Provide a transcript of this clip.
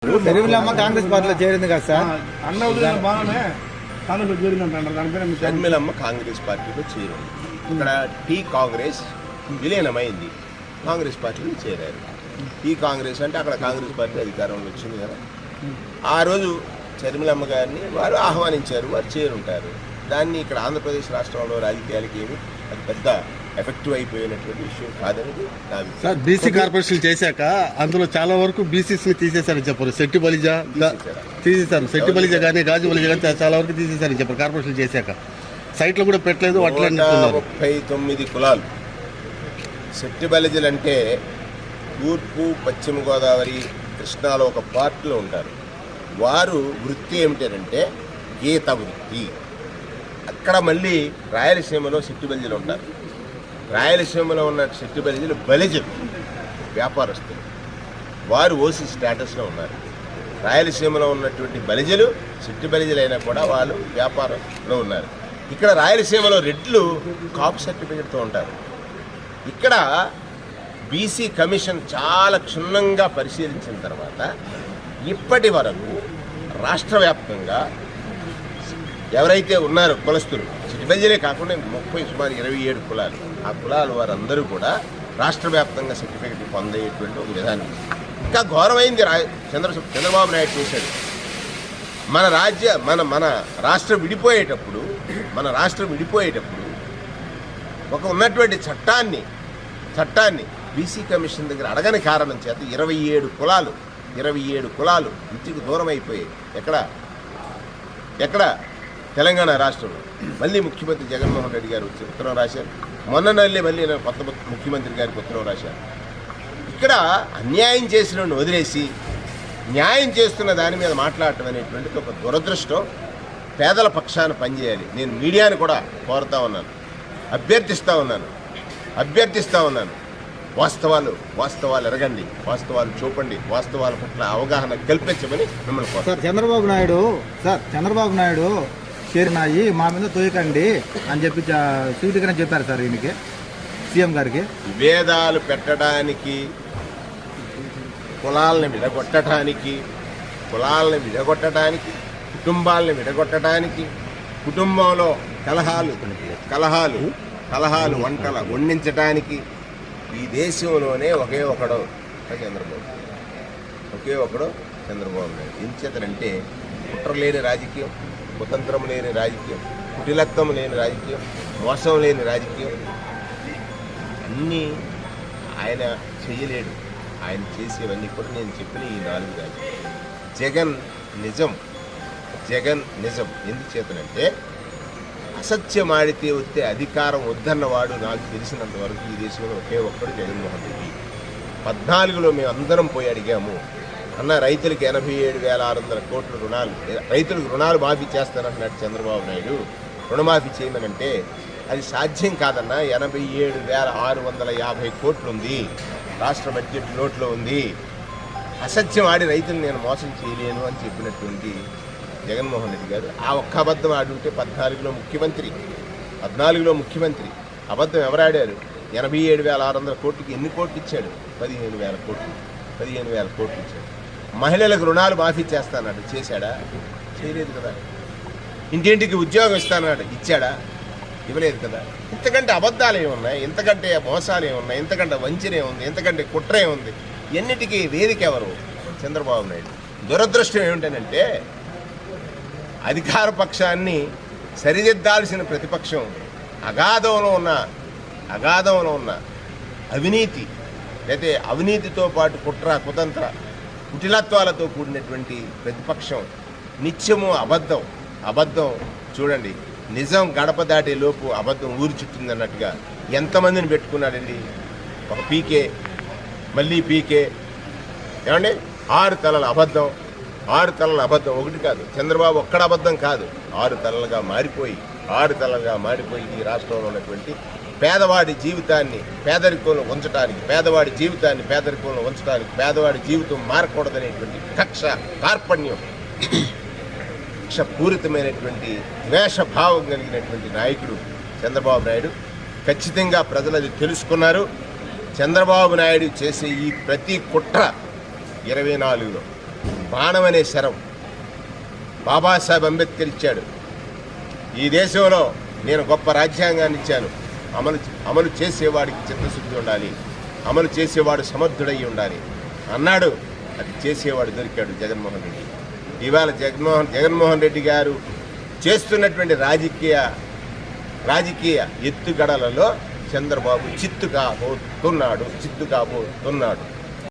షర్మిలమ్మ కాంగ్రెస్ పార్టీలో చేరింది కదా సార్. షర్మిలమ్మ కాంగ్రెస్ పార్టీలో చేరింది. ఇక్కడ టీ కాంగ్రెస్ విలీనమైంది, కాంగ్రెస్ పార్టీలో చేరారు. టీ కాంగ్రెస్ అంటే అక్కడ కాంగ్రెస్ పార్టీ అధికారంలో వచ్చింది కదా. ఆ రోజు షర్మిలమ్మ గారిని వారు ఆహ్వానించారు, వారు చేరుంటారు. దాన్ని ఇక్కడ ఆంధ్రప్రదేశ్ రాష్ట్రంలో రాజకీయాలకి ఏమి అది పెద్ద ఎఫెక్టివ్ అయిపోయినటువంటి విషయం కాదనేది నా అభిప్రాయం. సార్, బీసీ కార్పొరేషన్ చేశాక అందులో చాలా వరకు బీసీసీ తీసేశారని చెప్పారు. శెట్టి బలిజా తీసేశారు, శెట్టి బలిజా కానీ గాజు బలిజా కానీ చాలా వరకు తీసేశారని చెప్పారు. కార్పొరేషన్ చేశాక సైట్లో కూడా పెట్టలేదు. 39 కులాలు శెట్టి బలిజలు అంటే తూర్పు పశ్చిమ గోదావరి కృష్ణాలో ఒక పార్టీలో ఉంటారు. వారు వృత్తి ఏమిటంటే గీత వృత్తి. అక్కడ మళ్ళీ రాయలసీమలో శెట్టి బలిజలు ఉంటారు. రాయలసీమలో ఉన్న శెట్టి బలిజలు బలిజలు వ్యాపారస్తులు, వారు ఓసీ స్టేటస్లో ఉన్నారు. రాయలసీమలో ఉన్నటువంటి బలిజలు శెట్టి బలిజలు అయినా కూడా వాళ్ళు వ్యాపారంలో ఉన్నారు. ఇక్కడ రాయలసీమలో రెడ్లు కాపు సర్టిఫికెట్తో ఉంటారు. ఇక్కడ బీసీ కమిషన్ చాలా క్షుణ్ణంగా పరిశీలించిన తర్వాత ఇప్పటి వరకు రాష్ట్ర వ్యాప్తంగా ఎవరైతే ఉన్నారో కులస్తులు, సిటిబల్జీలే కాకుండా సుమారు 27 కులాలు, ఆ కులాలు వారందరూ కూడా రాష్ట్ర వ్యాప్తంగా సర్టిఫికెట్ పొందేటువంటి ఒక విధానం. ఇంకా ఘోరమైంది చంద్రబాబు నాయుడు చేశాడు. మన రాష్ట్రం విడిపోయేటప్పుడు ఒక ఉన్నటువంటి చట్టాన్ని బీసీ కమిషన్ దగ్గర అడగని కారణం చేత 27 కులాలు ఇంటికి దూరం అయిపోయాయి. ఎక్కడ తెలంగాణ రాష్ట్రంలో మళ్ళీ ముఖ్యమంత్రి జగన్మోహన్ రెడ్డి గారు వచ్చి ఉత్తరం రాశారు. మళ్ళీ కొత్త ముఖ్యమంత్రి గారికి ఉత్తరం రాశారు. ఇక్కడ అన్యాయం చేసిన వదిలేసి న్యాయం చేస్తున్న దాని మీద మాట్లాడటం అనేటువంటిది ఒక దురదృష్టం. పేదల పక్షాన పనిచేయాలి. నేను మీడియాని కూడా కోరుతా ఉన్నాను, అభ్యర్థిస్తూ ఉన్నాను. వాస్తవాలు ఎరగండి, వాస్తవాలు చూపండి, వాస్తవాల పట్ల అవగాహన కల్పించమని మిమ్మల్ని కోరుతాను. చంద్రబాబు నాయుడు చేరినాయి మా మీద తోయకండి అని చెప్పి సూటిగానే చెప్పారు సార్ ఈయనకి, సీఎం గారికి. విభేదాలు పెట్టడానికి, కులాలను విడగొట్టడానికి, కుటుంబాలను విడగొట్టడానికి, కుటుంబంలో కలహాలు వండించడానికి ఈ దేశంలోనే ఒకే ఒకడు చంద్రబాబు నాయుడు. ఎంచేతనంటే కుట్ర లేని రాజకీయం, కుతంత్రం లేని రాజకీయం, కుటిలత్వం లేని రాజకీయం, మోసం లేని రాజకీయం అన్నీ ఆయన చేయలేడు. ఆయన చేసేవన్నీ కూడా నేను చెప్పిన ఈ 4 రాజకీయాలు. జగన్ నిజం ఎందుచేతనంటే అసత్యం ఆడితే వస్తే అధికారం వద్దన్నవాడు నాకు తెలిసినంత వరకు ఈ దేశంలో ఒకే ఒక్కడు జగన్మోహన్ రెడ్డి. 14లో మేము అందరం పోయి అడిగాము, అన్న రైతులకి 87,600 కోట్ల రుణాలు, రైతులకు రుణాలు మాఫీ చేస్తానంటున్నాడు చంద్రబాబు నాయుడు. రుణమాఫీ చేయమనంటే అది సాధ్యం కాదన్న, 87,650 కోట్లు ఉంది, రాష్ట్ర బడ్జెట్ నోట్లో ఉంది. అసత్యం ఆడి రైతులు నేను మోసం చేయలేను అని చెప్పినటువంటి జగన్మోహన్ రెడ్డి గారు ఆ ఒక్క అబద్ధం ఆడుంటే 14లో ముఖ్యమంత్రి అబద్ధం ఎవరాడారు? 87,600 కోట్లకి ఎన్ని కోట్లు ఇచ్చాడు? 15,000 కోట్లు ఇచ్చాడు. మహిళలకు రుణాలు మాఫీ చేస్తాన్నాడు, చేశాడా? చేయలేదు కదా. ఇంటింటికి ఉద్యోగం ఇస్తానన్నాడు, ఇచ్చాడా? ఇవ్వలేదు కదా. ఇంతకంటే అబద్ధాలు ఏమున్నాయి? ఇంతకంటే మోసాలు ఏమున్నాయి? ఇంతకంటే వంచనే ఉంది? ఇంతకంటే కుట్రే ఉంది? ఎన్నిటికీ వేదిక ఎవరు? చంద్రబాబు నాయుడు. దురదృష్టం ఏమిటనంటే అధికార పక్షాన్ని సరిదిద్దాల్సిన ప్రతిపక్షం అగాధంలో ఉన్న అవినీతి, అయితే అవినీతితో పాటు కుట్ర కుతంత్ర కుటిలత్వాలతో కూడినటువంటి ప్రతిపక్షం నిత్యము అబద్ధం. చూడండి, నిజం గడప దాటే లోపు అబద్ధం ఊరి చుట్టిందన్నట్టుగా ఎంతమందిని పెట్టుకున్నాడండి. ఒక పీకే, మళ్ళీ పీకే, ఏమండి 6 తలల అబద్ధం. ఒకటి కాదు, చంద్రబాబు ఒక్కడ అబద్ధం కాదు, 6 తలలుగా మారిపోయి ఈ రాష్ట్రంలో ఉన్నటువంటి పేదవాడి జీవితాన్ని పేదరికంలో ఉంచడానికి, పేదవాడి జీవితం మారకూడదనేటువంటి కక్ష కార్పణ్యం, కక్షపూరితమైనటువంటి ద్వేషభావం కలిగినటువంటి నాయకుడు చంద్రబాబు నాయుడు. ఖచ్చితంగా ప్రజలు అది తెలుసుకున్నారు. చంద్రబాబు నాయుడు చేసే ఈ ప్రతి కుట్ర 24లో బాణం అనే శరం బాబాసాహెబ్ అంబేద్కర్ ఇచ్చాడు. ఈ దేశంలో నేను గొప్ప రాజ్యాంగాన్ని ఇచ్చాను, అమలు చేసేవాడికి చిత్తశుద్ధి ఉండాలి, అమలు చేసేవాడు సమర్థుడై ఉండాలి అన్నాడు. అది చేసేవాడు దొరికాడు జగన్మోహన్ రెడ్డి. ఇవాళ జగన్మోహన్ రెడ్డి గారు చేస్తున్నటువంటి రాజకీయ ఎత్తుగడలలో చంద్రబాబు చిత్తు కాబోతున్నాడు.